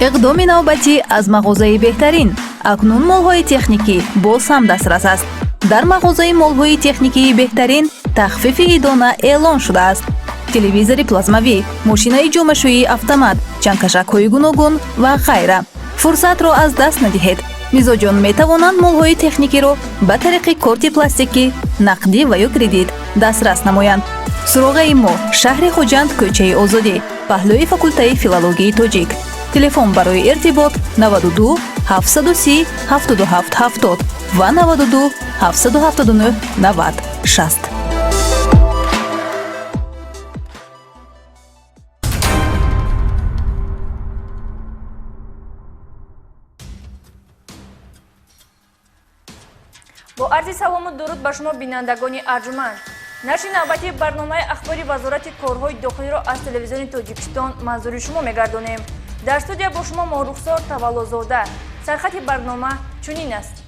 اقدام نوبتی از مغازه بهترین. اکنون مول‌های تکنیکی باز هم دسترس است. در مغازه مول‌های تکنیکی بهترین تخفیف ایدانه اعلان شده است. تلویزیون پلازماوی، ماشین‌های جمع‌شویی اتومات، چنگ‌کشک‌های گوناگون و غیره. فرصت را از دست ندهید. میزاجان میتوانند مول‌های تکنیکی را به طریق کارت پلاستیکی، نقدی و یا کردیت دسترس نمایند. سراغ ما شهر خوجند، کوچه آزادی، پهلوی فاکولته فیلولوژی تاجیک. تلفن برای ارتباط 92 730 7770 و 92 779 90 60. با عرض سلام و درود به شما بینندگان ارجمند. نشر نوبتی برنامه اخباری وزارت کارهای داخلی را از تلویزیون تاجیکستان منظور شما می‌گردانیم. در استودیو با شما ما رخسار تولازاده. سرخط برنامه چنین است.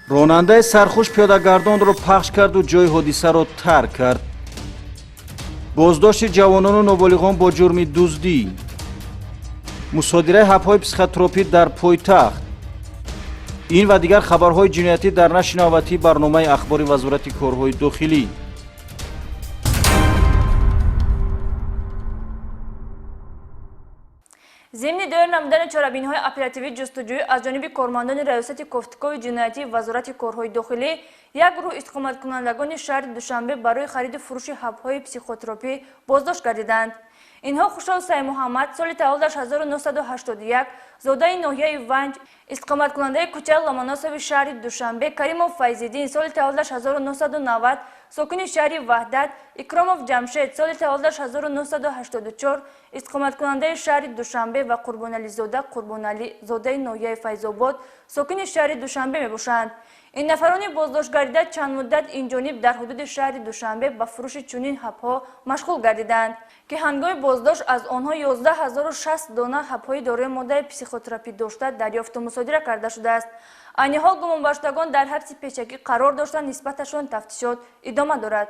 راننده سرخوش پیاده‌گردان را پخش کرد و جای حادثه را ترک کرد. بازداشت جوانان و نابالغان با جرم دزدی. مصادره حب‌های پسیخوتروپی در پایتخت. این و دیگر خبرهای جنایتی در نشر نوبتی برنامه اخباری وزارت کارهای داخلی. ضمن دایر نمودن چاره‌بینی‌های اپراتیوی جستجویی از جانب کارمندان ریاست کوفتگاه جنایتی وزارت کارهای داخلی، یک گروه استقامت کنندگان شهر دوشنبه برای خرید و فروش حب‌های پسیخوتروپی بازداشت گردیدند. اینها خوشحال سعی محمد سال تولدش 1981 زاده ناحیه ونج، استقامت کننده کوچه لاماناسوی شهر دوشنبه، کریموف فیض‌الدین سال تولدش 1990 ساکن شهر وحدت، اکراموف جمشید سال تولدش 1984 استقامت کننده شهر دوشنبه و قربان علی زاده ناحیه فیض‌آباد ساکن شهر دوشنبه میباشند. این نفران بازداشت گردیده چند مدت این جانب در حدود شهر دوشنبه به فروش چنین حب‌ها مشغول گردیدند که هنگام بازداشت از آنها 11060 دانه حب‌های دارای ماده پسیخوتروپی داشته دریافت و مصادره کرده شده است. عین حال گمانبرشتگان در حبس پیشگی قرار داشتند. نسبتشان تفتیشات ادامه دارد.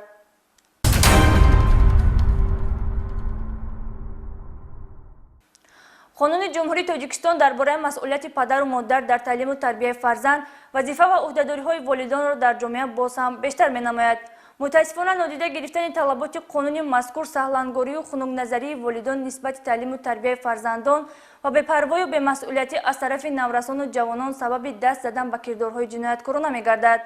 قانون جمهوری تاجیکستان درباره مسئولیت پدر و مادر در تعلیم و تربیت فرزند، وظیفه و عهده‌داری‌های والدان را در جامعه باز هم بیشتر می‌نماید. متاسفانه نادیده گرفتن طلبات قانونی مذکور سهلانگاری و خنک‌نظری والدان نسبت تعلیم و تربیت فرزندان و بی‌پروایی و بی‌مسئولیتی از طرف نورسان و جوانان سبب دست زدن به کردارهای جنایتکارانه می‌گردد.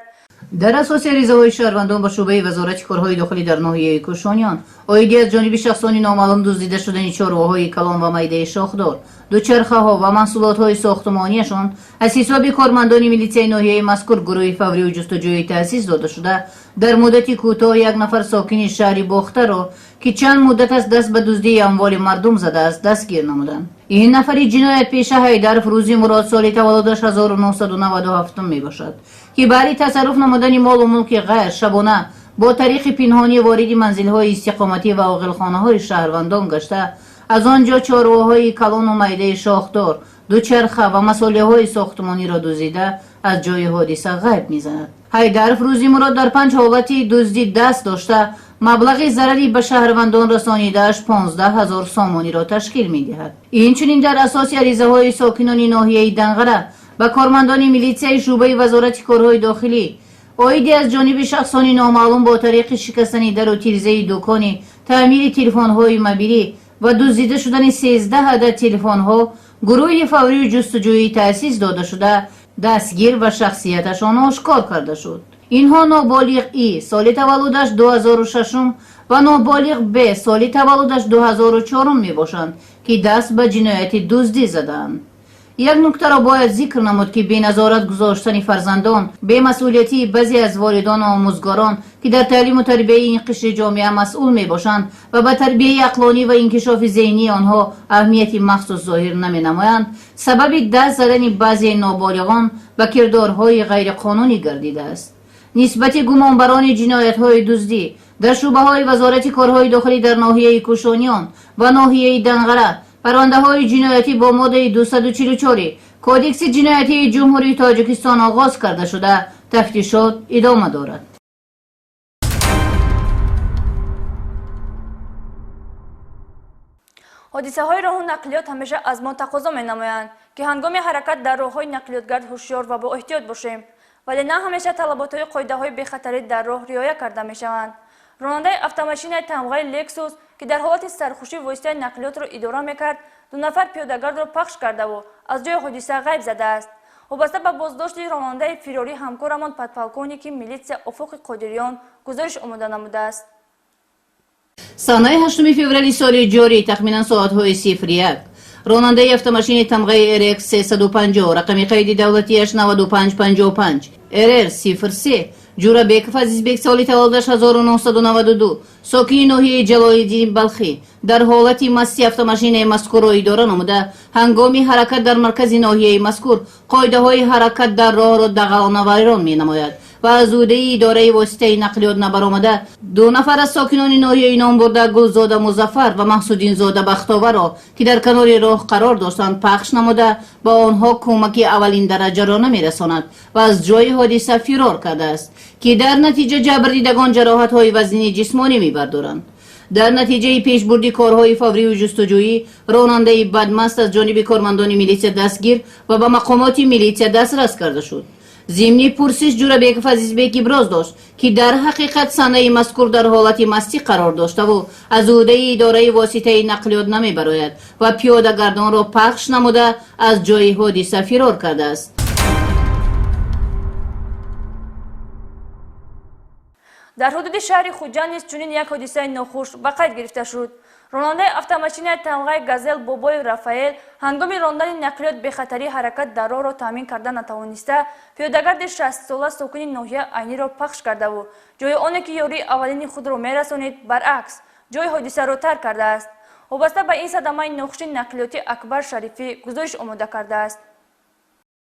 در اساس ریزه‌های شهروندان با شعبه وزارت کارهای داخلی در ناحیه کوشانیان، عایدی از جانب شخصانی نامعلوم دزدیده شدن چهارراه‌های کلان و میده شاخدار، دوچرخه‌ها و محصولات‌های ساختمانیشان از حساب کارمندان میلیسیای ناحیه مذکور گروه فوری و جستجویی تأسیس داده شده، در مدتی کوتاه یک نفر ساکن شهر باخته را که چند مدت از دست به دزدی اموال مردم زده است دستگیر نمودند. این نفری جنایت پیشه حیدر فروزی مراد سال تولدش 1997 می باشد که برای تصرف نمودن مال و ملک غیر شبانه با طریق پنهانی وارد منزل‌های استقامتی و عاقلخانه‌های شهروندان گشته، از آنجا چهارراه‌های کلان و میده شاخدار، دوچرخه و مسئوله‌های ساختمانی را دزدیده از جای حادثه غیب می‌زند. حیدر فروزی مراد در 5 حالت دزدی دست داشته مبلغ ضرری به شهروندان رسانیده‌اش 15000 سامانی را تشکیل می‌دهد. این چنین در اساس عریضه‌های ساکنان ناحیه دنغره و کارمندان میلیسیای شعبه وزارت کارهای داخلی، عایدی از جانب شخصانی نامعلوم با طریق شکستن در و تیرزه دکان تعمیر تلفن‌های موبیلی و دزدیده شدن 13 عدد تلفن‌ها، گروه فوری جستجویی تأسیس داده شده دستگیر و شخصیتشان آشکار کرده شد. اینها نابالغ ای سال تولدش 2006 و نابالغ ب سال تولدش 2004 می باشند که دست به جنایت دزدی زدند. یک نکته را باید ذکر نمود که بی نظارت گذاشتن فرزندان، بی مسئولیتی بعضی از والدان و آموزگاران که در تعلیم و تربیت این قشر جامعه مسئول می باشند و به تربیت عقلانی و انکشاف ذهنی آنها اهمیتی مخصوص ظاهر نمی نمایند، سبب دست زدن بعضی نابالغان به کردارهای غیر قانونی گردیده است. نسبت گمانبران جنایت‌های دزدی در شعبه‌های وزارت کارهای داخلی در ناحیه کوشانیان و ناحیه دنغره، پرونده‌های جنایتی با ماده 244 کودکس جنایتی جمهوری تاجیکستان آغاز کرده شده، تفتیشات ادامه دارد. ҳодисаҳои роҳу нақлиёт ҳамеша аз мо тақозо менамоянд ки ҳангоми ҳаракат дар роҳҳои нақлиётгард ҳушёр ва боэҳтиёт бошем, вале на ҳамеша талаботҳои қоидаҳои бехатарӣ дар роҳ риоя карда мешаванд. ронандаи автомашинаи тамғаи лексус ки дар ҳолати сархушӣ воситаи нақлиётро идора мекард, 2 нафар пиёдагардро пахш кардаву аз ҷои ҳодиса ғайб задааст. вобаста ба боздошти ронандаи фирорӣ ҳамкорамон подполковники милитсия Офуқи Қодириён гузориш омода намудааст. санаи 8 феврали соли ҷорӣ тахминан соатҳои 01 ронандаи автомашини тамғаи RX 350 рақами қайди давлатияш 9555 RR 03 ҷурабеков азизбек соли таваллудаш 1992 сокини ноҳияи ҷалолиддин балхӣ дар ҳолати мастӣ автомашинаи мазкурро идора намуда ҳангоми ҳаракат дар маркази ноҳияи мазкур қоидаҳои ҳаракат дар роҳро дағалона вайрон менамояд ва аз ӯҳдаи идораи воситаи нақлиёт набаромада 2 нафар аз сокинони ноҳияи номбурда Гулзода Музаффар ва Маҳсудинзода Бахтоварро ки дар канори роҳ қарор доштанд пахш намуда ба онҳо кӯмаки аввалин дараҷаро намерасонад ва аз ҷои ҳодиса фирор кардааст ки дар натиҷа ҷабрдидагон ҷароҳатҳои вазнини ҷисмонӣ мебардоранд. дар натиҷаи пешбурди корҳои фаврию ҷустуҷӯӣ ронандаи бадмаст аз ҷониби кормандони милитсия дастгир ва ба мақомоти милитсия дастрас карда шуд. зимни пурсиш ҷурабеков азизбек иброз дошт ки дар ҳақиқат санаи мазкур дар ҳолати мастӣ қарор доштаву аз ӯҳдаи идораи воситаи нақлиёт намебарояд ва пиёдагардонро пахш намуда аз ҷои ҳодиса фирор кардааст. дар ҳудуди шаҳри хуҷанд низ чунин як ҳодисаи нохуш ба қайд гирифта шуд. ронандаи автомашинаи тамғаи газел бобоев Рафаэл ҳангоми рондани нақлиёт бехатарӣ ҳаракат дар роҳро таъмин карда натавониста пиёдагарди 60-сола сокини ноҳия айниро пахш кардаву ҷои оне ки ёрии аввалини худро мерасонид баръакс ҷои ҳодисаро тарк кардааст. вобаста ба ин садамаи нохуши нақлиётӣ Акбар Шарифӣ гузориш омода кардааст.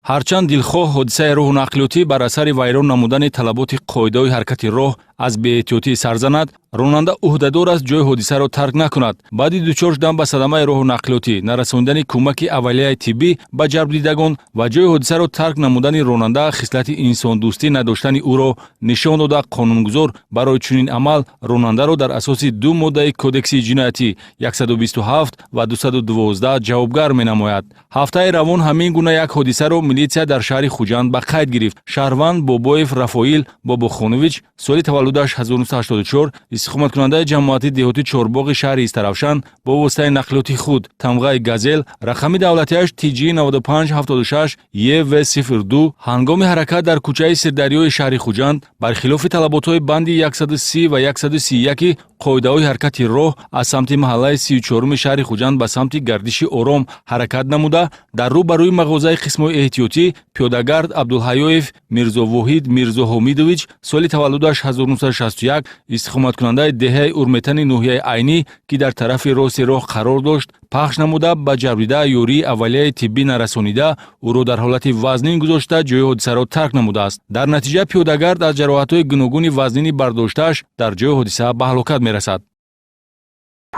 ҳарчанд дилхоҳ ҳодисаи роҳу нақлиётӣ бар асари вайрон намудани талаботи қоидаҳои ҳаракати роҳ аз беэҳтиётӣ сар занад, ронанда ӯҳдадор аст ҷои ҳодисаро тарк накунад. баъди дучор шудан ба садамаи роҳу нақлиётӣ, нарасонидани кӯмаки аввалияи тиббӣ ба ҷарбдидагон ва ҷои ҳодисаро тарк намудани ронанда хислати инсондӯстӣ надоштани ӯро нишон дода, қонунгузор барои чунин амал ронандаро дар асоси 2 моддаи кодекси ҷиноятӣ 127 ва 212 ҷавобгар менамояд. ҳафтаи равон ҳамин гуна як ҳодисаро милитсия дар шаҳри Хуҷанд ба қайд гирифт. шаҳрванд Бобоев Рафоил Бобохонович соли таваллудаш 1984 истиқоматкунандаи ҷамоатӣ деҳоти Чорбоғи шаҳри Истарафшан бо воситаи нақлиёти худ тамғаи газел рақами давлатияш TG 9576 EV02 ҳангоми ҳаракат дар кӯчаи Сирдарёи шаҳри Хуҷанд бархилофи талаботҳои банди 130 ва 131 қоидаҳои ҳаракати роҳ аз самти маҳаллаи 34-уми шаҳри Хуҷанд ба самти гардиши ором ҳаракат намуда дар рӯ ба рӯи мағозаи қисмҳои эҳтиётӣ пиёдагард Абдулҳаёев Мирзовоҳид Мирзоҳомидович соли таваллудаш 1961 истиқоматкунандаи деҳаи Урметани ноҳияи Айнӣ ки дар тарафи рости роҳ қарор дошт пахш намуда ба ҷабрида ёрии аввалияи тиббӣ нарасонида ӯро дар ҳолати вазнин гузошта ҷои ҳодисаро тарк намудааст. дар натиҷа пиёдагард аз ҷароҳатҳои гуногуни вазнини бардоштааш дар ҷои ҳодиса ба ҳалокат мерасад.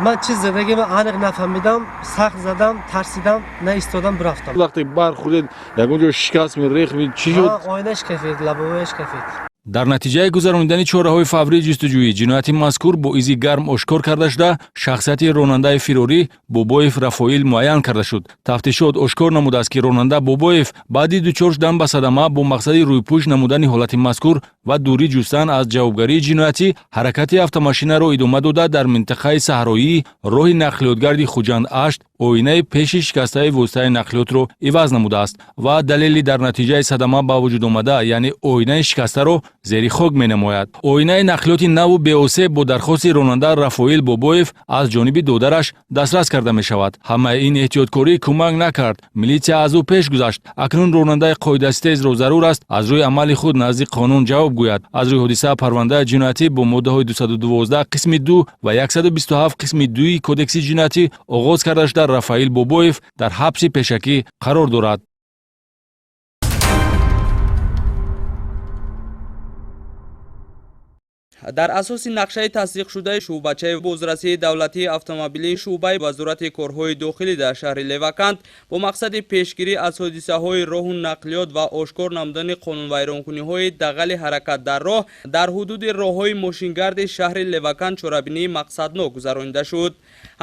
من چیز زدگی من آنق نفهمیدم، سخت زدم، ترسیدم، نه ایستادم برفتم. وقتی برخورد یکونجا شکست می ریخ می چی شد؟ آینش کفید، لبه‌هایش کفید. дар натиҷаи гузаронидани чораҳои фаврии ҷустуҷӯӣ ҷинояти мазкур бо изи гарм ошкор карда шуда шахсияти ронандаи фирорӣ Бобоев Рафоил муайян карда шуд. тафтишот ошкор намудааст ки ронанда Бобоев баъди дучор шудан ба садама бо мақсади рӯйпӯш намудани ҳолати мазкур ва дурӣ ҷустан аз ҷавобгарии ҷиноятӣ ҳаракати автомошинаро идома дода дар минтақаи саҳроии роҳи нақлиётгарди Хуҷанд-8 оинаи пеши шикастаи воситаи нақлиётро иваз намудааст ва далели дар натиҷаи садама ба вуҷуд омада, яъне оинаи шикастаро зери хок менамояд. оинаи нақлиёти наву беосеб бо дархости ронанда Рафоил Бобоев аз ҷониби додараш дастрас карда мешавад. ҳамаи ин эҳтиёткорӣ кӯмак накард. милитсия аз ӯ пеш гузашт. акнун ронандаи қоидаситезро зарур аст аз рӯи амали худ назди қонун ҷавоб гӯяд. аз рӯи ҳодиса парвандаи ҷиноятӣ бо моддаҳои 212 қисми 2 ва 127 қисми 2 кодекси ҷиноятӣ оғоз карда шуда Рафаил Бобоев дар ҳабси пешакӣ қарор дорад. дар асоси нақшаи тасдиқшудаи шуъбачаи бозрасии давлатии автомобилии шуъбаи вазорати корҳои дохилӣ дар шаҳри Левакант бо мақсади пешгирӣ аз ҳодисаҳои роҳу нақлиёт ва ошкор намудани қонунвайронкуниҳои дағали ҳаракат дар роҳ дар ҳудуди роҳҳои мошингарди шаҳри Левакант чорабинии мақсаднок гузаронида шуд.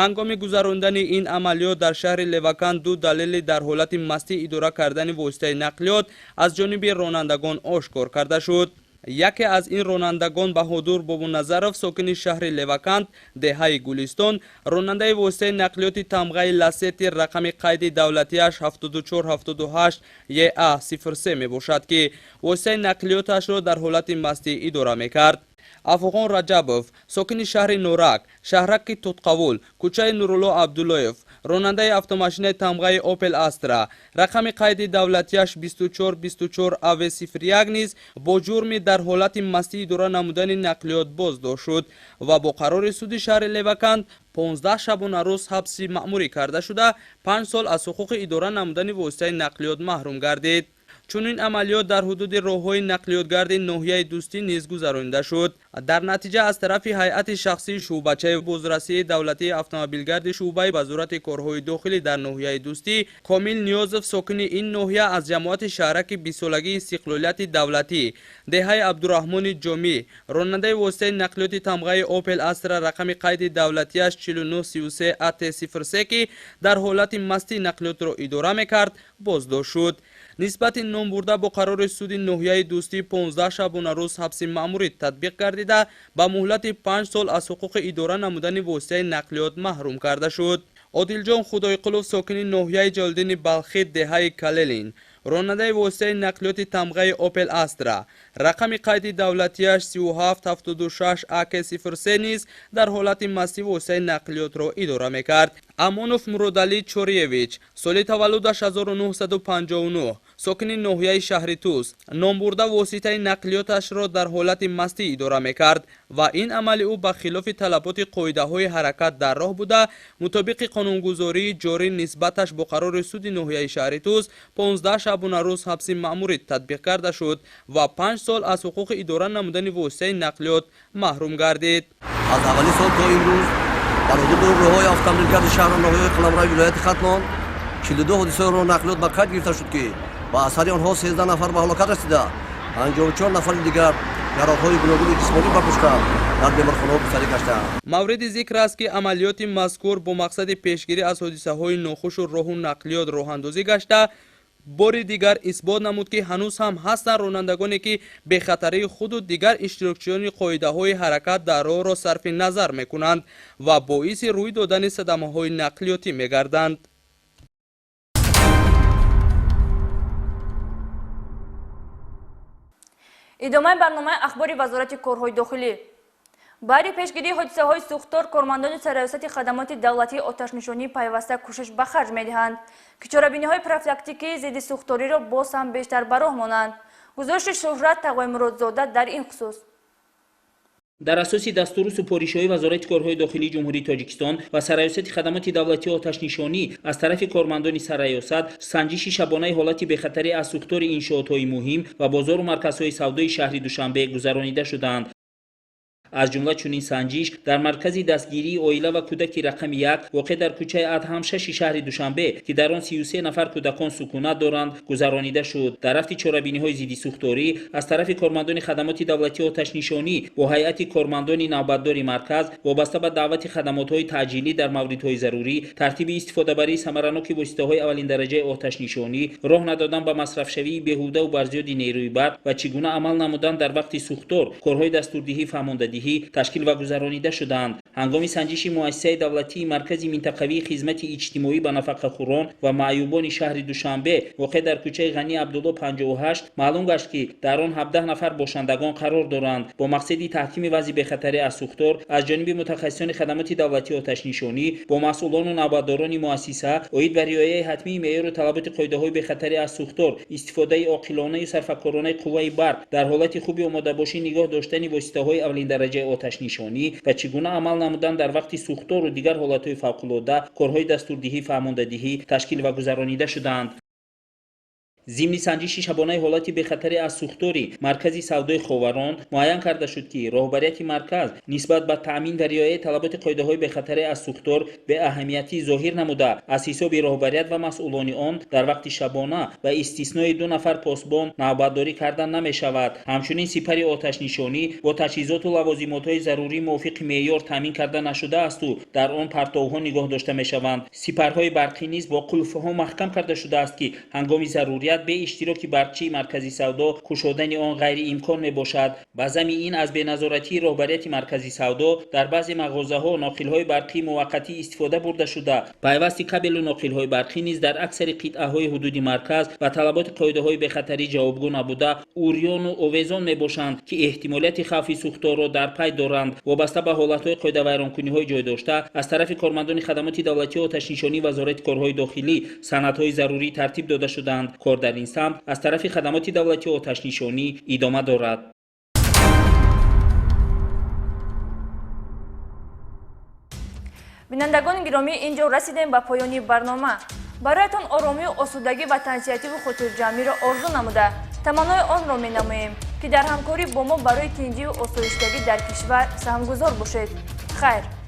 ҳангоми гузарондани ин амалиёт дар шаҳри Левакант ду далели дар ҳолати мастӣ идора кардани воситаи нақлиёт аз ҷониби ронандагон ошкор карда шуд. яке аз ин ронандагон Баҳодур Бобуназаров сокини шаҳри Левакант деҳаи Гулистон ронандаи воситаи нақлиёти тамғаи Ласети рақами қайди давлатиаш 7478 ЕА03 мебошад ки воситаи нақлиёташро дар ҳолати мастӣ идора мекард. Афғон Раҷабов сокини шаҳри Норак, шаҳраки Тутқавул, кӯчаи Нурулло Абдуллоев ронандаи автомошинаи тамғаи Opel Astra рақами қайди давлатиаш 2424 AV01 низ бо ҷурми дар ҳолати мастӣ идора намудани нақлиёт боздошт шуд ва бо қарори суди шаҳри Левакант 15 шабона рӯз ҳабси маъмурӣ карда шуда 5 сол аз ҳуқуқи идора намудани воситаи нақлиёт маҳрум гардид. чунин амалиёт дар ҳудуди роҳҳои нақлиётгарди ноҳияи Дӯстӣ низ гузаронида шуд. дар натиҷа аз тарафи ҳайати шахсии шуъбачаи бозрасии давлатии автомобилгарди шуъбаи вазорати корҳои дохилӣ дар ноҳияи Дӯстӣ Комил Ниёзов сокини ин ноҳия аз ҷамоати шаҳраки бисолагии истиқлолияти давлатӣ деҳаи Абдураҳмони Ҷомӣ ронандаи воситаи нақлиёти тамғаи Opel Astra рақами қайди давлатиаш 4933 AT03 ки дар ҳолати мастӣ нақлиётро идора мекард боздошт шуд. нисбати номбурда бо қарори суди ноҳияи Дӯстӣ 15 шабона рӯз ҳабси маъмурӣ татбиқ гардида ба муҳлати 5 сол аз ҳуқуқи идора намудани воситаи нақлиёт маҳрум карда шуд. Одилҷон Худойқулов сокини ноҳияи Ҷалолиддини Балхи деҳаи Калелин ронандаи воситаи нақлиёти тамғаи Opel Astra рақами қайди давлатиаш 3776 AK03 низ дар ҳолати мастӣ воситаи нақлиётро идора мекард. Амонов Муродалӣ Чориевич соли таваллудаш 1959 сокини ноҳияи шаҳри Туз номбурда воситаи нақлиёташро дар ҳолати мастӣ идора мекард ва ин амали ӯ ба хилофи талаботи қоидаҳои ҳаракат дар роҳ буда мутобиқи қонунгузории ҷорӣ нисбаташ бо қарори суди ноҳияи шаҳри Туз 15 шабона рӯз ҳабси маъмурӣ татбиқ карда шуд ва 5 сол аз ҳуқуқи идора намудани воситаи нақлиёт маҳрум гардид. аз аввали сол то имрӯз дар ҳудуди роҳҳои автомобилгарди шаҳр ва ноҳияи қаламраи вилояти Хатлон 42 ҳодисаи роҳнақлиёт ба қайд гирифта шуд ки ба асари онҳо 13 нафар ба ҳалокат расида 54 нафари дигар ҷароҳатҳои гуногуни ҷисмонӣ бардошта дар беморхонаҳо гузарӣ гаштаанд. мавриди зикр аст ки амалиёти мазкур бо мақсади пешгирӣ аз ҳодисаҳои нохушу роҳу нақлиёт роҳандозӣ гашта бори дигар исбот намуд ки ҳанӯз ҳам ҳастанд ронандагоне ки бехатарии худу дигар иштирокчиёни қоидаҳои ҳаракат дар роҳро сарфи назар мекунанд ва боиси рӯй додани садамаҳои нақлиётӣ мегарданд. идомаи барномаи ахбори вазорати корҳои дохилӣ. баъди пешгирии ҳодисаҳои сӯхтор кормандони сарраёсати хадамоти давлатии оташнишонӣ пайваста кӯшиш ба харҷ медиҳанд ки чорабиниҳои профилактикии зидди сӯхториро боз ҳам бештар ба роҳ монанд. гузошти Шӯҳрат Тағоимуродзода дар ин хусус. дар асоси дастуру супоришҳои вазорати корҳои дохилии ҷумҳурии Тоҷикистон ва сарраёсати хадамоти давлатии оташнишонӣ аз тарафи кормандони сарраёсат санҷиши шабонаи ҳолати бехатарӣ аз сӯхтори иншоотҳои муҳим ва бозору марказҳои савдои шаҳри Душанбе гузаронида шуданд. аз ҷумла чунин санҷиш дар маркази дастгирии оила ва кӯдаки рақами 1 воқеъ дар кӯчаи Адҳам 6 шаҳри Душанбе ки дар он 33 нафар кӯдакон сукунат доранд гузаронида шуд. дар рафти чорабиниҳои зидди сӯхторӣ аз тарафи кормандони хадамоти давлатии оташнишонӣ бо ҳайати кормандони навбатдори марказ вобаста ба даъвати хадамотҳои таъҷилӣ дар мавридҳои зарурӣ, тартиби истифодабарии самараноки воситаҳои аввалиндараҷаи оташнишонӣ, роҳ надодан ба масрафшавии беҳудаву барзиёди нерӯи барқ ва чӣ гуна амал намудан дар вақти сӯхтор корҳои дастурдиҳӣ фаҳмондадиҳӣ ташкил ва гузаронида шуданд. ҳангоми санҷиши муассисаи давлатии маркази минтақавии хизмати иҷтимоӣ ба нафақахӯрон ва маъюбони шаҳри Душанбе воқеъ дар кӯчаи Ғани Абдулло 58 маълум гашт ки дар он 17 нафар бошандагон қарор доранд. бо мақсади таҳкими вазъи бехатарӣ аз сӯхтор аз ҷониби мутахассисони хадамоти давлатии оташнишонӣ бо масъулону навбатдорони муассиса оид ба риояи ҳатмии меъёру талаботи қоидаҳои бехатарӣ аз сӯхтор, истифодаи оқилонаю сарфакоронаи қувваи барқ, дар ҳолати хуби омодабошӣ нигоҳ доштани воситаҳои аввалиндараҷаи оташнишонӣ ва чӣ гуна амал намудан дар вақти сӯхтору дигар ҳолатҳои фавқулодда корҳои дастурдиҳӣ фаҳмондадиҳӣ ташкил ва гузаронида шуданд. ضمن سنجش شبانه حالات بخطر از سوختاری مرکز سودای خاوران معین کرده شد که رهبریت مرکز نسبت به تامین و رعایت طلبات قاعده‌های بخطر از سوختار به اهمیتی ظاهر نموده از حساب رهبریت و مسئولان آن در وقت شبانه و استثنای 2 نفر پاسبان نوبتداری کردن نمی شود. همچنین سپر آتش نشانی با تجهیزات و لوازمات‌های ضروری موافق معیار تامین کرده نشده است و در آن پرتوها نگاه داشته می شوند. سپرهای برقی نیز با قلف‌ها محکم کرده شده است که هنگام ضرورت به اشتراک برقچی مرکزی سودا کشودن آن غیر امکان می باشد. به ضمن این از بی‌نظارتی رهبریت مرکزی سودا در بعضی مغازه‌ها ناقل‌های برقی موقتی استفاده برده شده. پیوسته کابل و ناقل‌های برقی نیز در اکثر قطعه‌های حدود مرکز و طلبات قاعده‌های بخطری جوابگو نبوده اوریان و اویزان می باشند که احتمالیت خوف سوختار را در پی دارند. وابسته به حالت‌های قاعده ویرانکنی‌های جای داشته از طرف کارمندان خدمات دولتی آتش‌نشانی وزارت کارهای داخلی سندهای ضروری ترتیب داده شدند. کار در این سمت از طرف خدمات دولتی آتش‌نشانی ادامه دارد. بینندگان گرامی، اینجا رسیدیم به پایان برنامه. برایتان آرامی و آسودگی و تنظیماتی و خاطرجمعی را آرزو نموده تمنای آن را می‌نماییم که در همکاری با ما برای تنظیم و آسایشگی در کشور سهمگزار باشید. خیر.